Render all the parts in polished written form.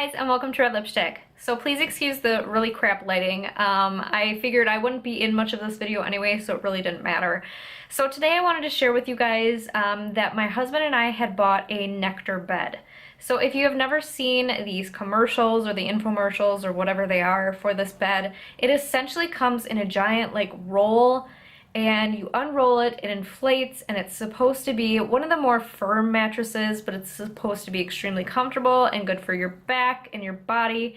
guys, and welcome to Red Lipstick. So please excuse the really crap lighting. I figured I wouldn't be in much of this video anyway, so it really didn't matter. So today I wanted to share with you guys that my husband and I had bought a Nectar bed. So if you have never seen these commercials or the infomercials or whatever they are for this bed, it essentially comes in a giant like roll, and you unroll it, it inflates, and it's supposed to be one of the more firm mattresses, but it's supposed to be extremely comfortable and good for your back and your body.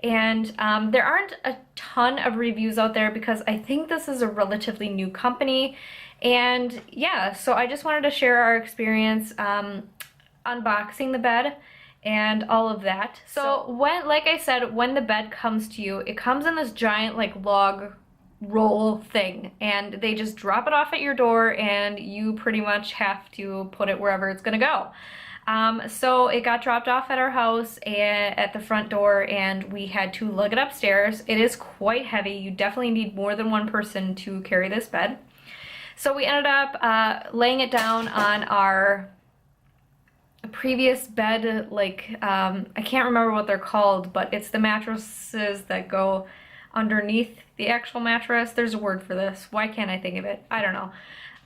And there aren't a ton of reviews out there because I think this is a relatively new company. And yeah, so I just wanted to share our experience unboxing the bed and all of that. So when, like I said, when the bed comes to you, it comes in this giant like log roll thing, and they just drop it off at your door and you pretty much have to put it wherever it's gonna go. So it got dropped off at our house and at the front door, and we had to lug it upstairs. It is quite heavy. You definitely need more than one person to carry this bed. So we ended up laying it down on our previous bed, like I can't remember what they're called, but it's the mattresses that go underneath the actual mattress. There's a word for this. Why can't I think of it? I don't know.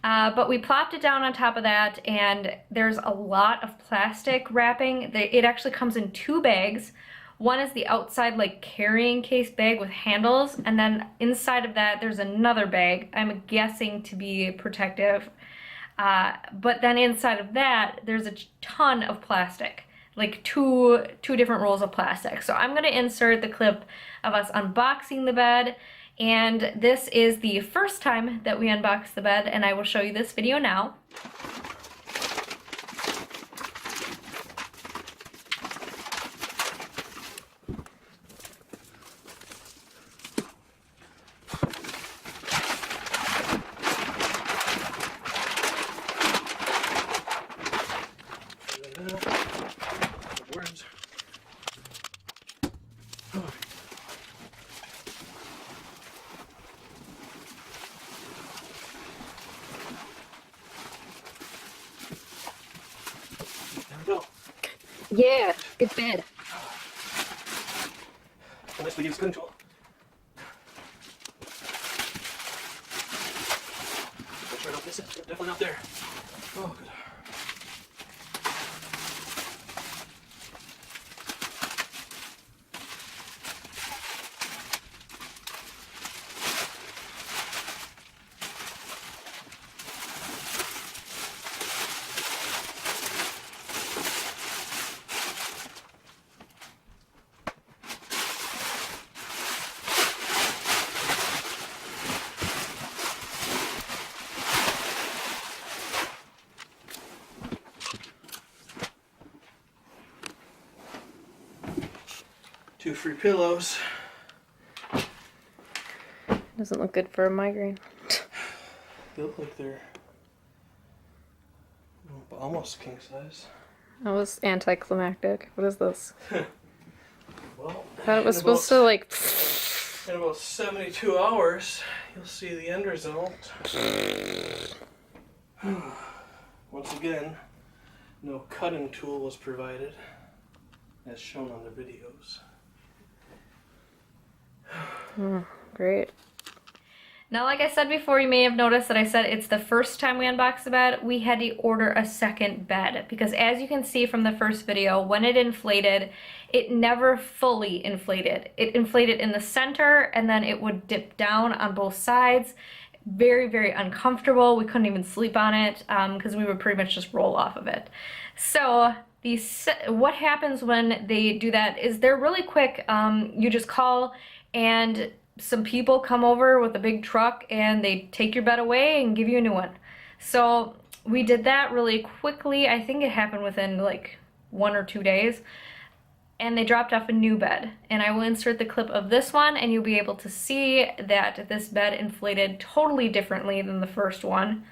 But we plopped it down on top of that, and there's a lot of plastic wrapping. It actually comes in two bags. One is the outside like carrying case bag with handles, and then inside of that there's another bag, I'm guessing to be protective. But then inside of that there's a ton of plastic, like two different rolls of plastic. So I'm gonna insert the clip of us unboxing the bed, and this is the first time that we unbox the bed, and I will show you this video now. Yeah, good bed. Unless we use control. Make sure I don't miss it. Definitely not there. Oh, good. Two free pillows. Doesn't look good for a migraine. They look like they're almost king size. That was anticlimactic. What is this? Well, I thought it was supposed to like... in about 72 hours, you'll see the end result. Once again, no cutting tool was provided, as shown on the videos. Great. Now, like I said before, you may have noticed that I said it's the first time we unboxed the bed. We had to order a second bed because, as you can see from the first video, when it inflated, it never fully inflated. It inflated in the center and then it would dip down on both sides. Very, very uncomfortable. We couldn't even sleep on it because we would pretty much just roll off of it. So what happens when they do that is they're really quick. You just call and some people come over with a big truck and they take your bed away and give you a new one. So we did that really quickly. I think it happened within like 1 or 2 days. And they dropped off a new bed. And I will insert the clip of this one, and you'll be able to see that this bed inflated totally differently than the first one.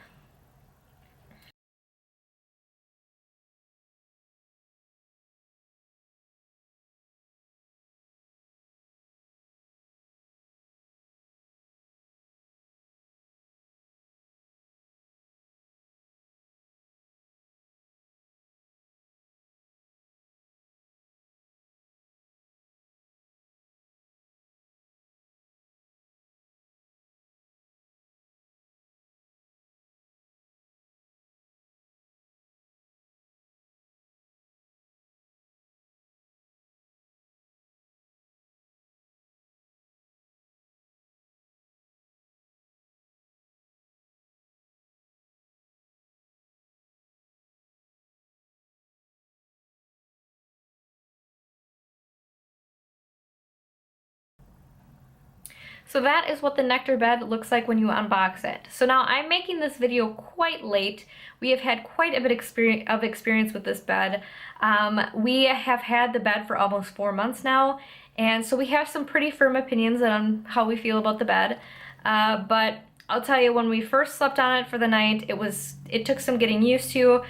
So that is what the Nectar Bed looks like when you unbox it. So now I'm making this video quite late. We have had quite a bit of experience with this bed. We have had the bed for almost 4 months now, and so we have some pretty firm opinions on how we feel about the bed. But I'll tell you, when we first slept on it for the night, it took some getting used to.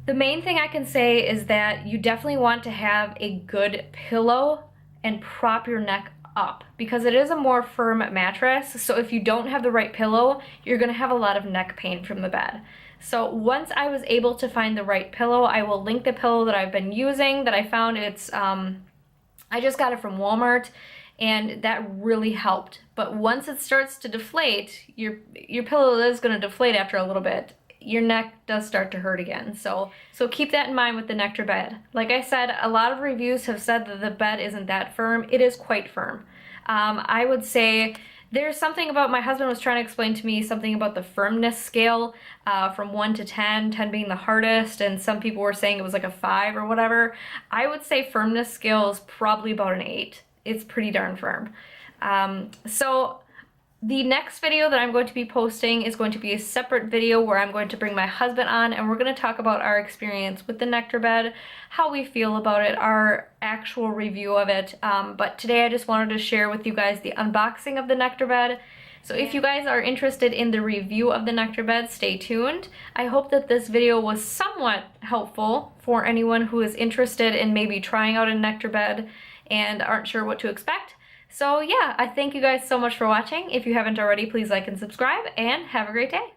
The main thing I can say is that you definitely want to have a good pillow and prop your neck up, because it is a more firm mattress. So if you don't have the right pillow, you're gonna have a lot of neck pain from the bed. So once I was able to find the right pillow, I will link the pillow that I've been using that I found. I just got it from Walmart, and that really helped. But once it starts to deflate, your pillow is gonna deflate after a little bit. Your neck does start to hurt again. So keep that in mind with the Nectar Bed. Like I said, a lot of reviews have said that the bed isn't that firm. It is quite firm. I would say there's something about, my husband was trying to explain to me something about the firmness scale from 1 to 10, 10 being the hardest, and some people were saying it was like a 5 or whatever. I would say firmness scale is probably about an 8. It's pretty darn firm. So the next video that I'm going to be posting is going to be a separate video where I'm going to bring my husband on, and we're going to talk about our experience with the Nectar Bed, how we feel about it, our actual review of it. But today I just wanted to share with you guys the unboxing of the Nectar Bed. So if you guys are interested in the review of the Nectar Bed, stay tuned. I hope that this video was somewhat helpful for anyone who is interested in maybe trying out a Nectar Bed and aren't sure what to expect. So yeah, I thank you guys so much for watching. If you haven't already, please like and subscribe, and have a great day.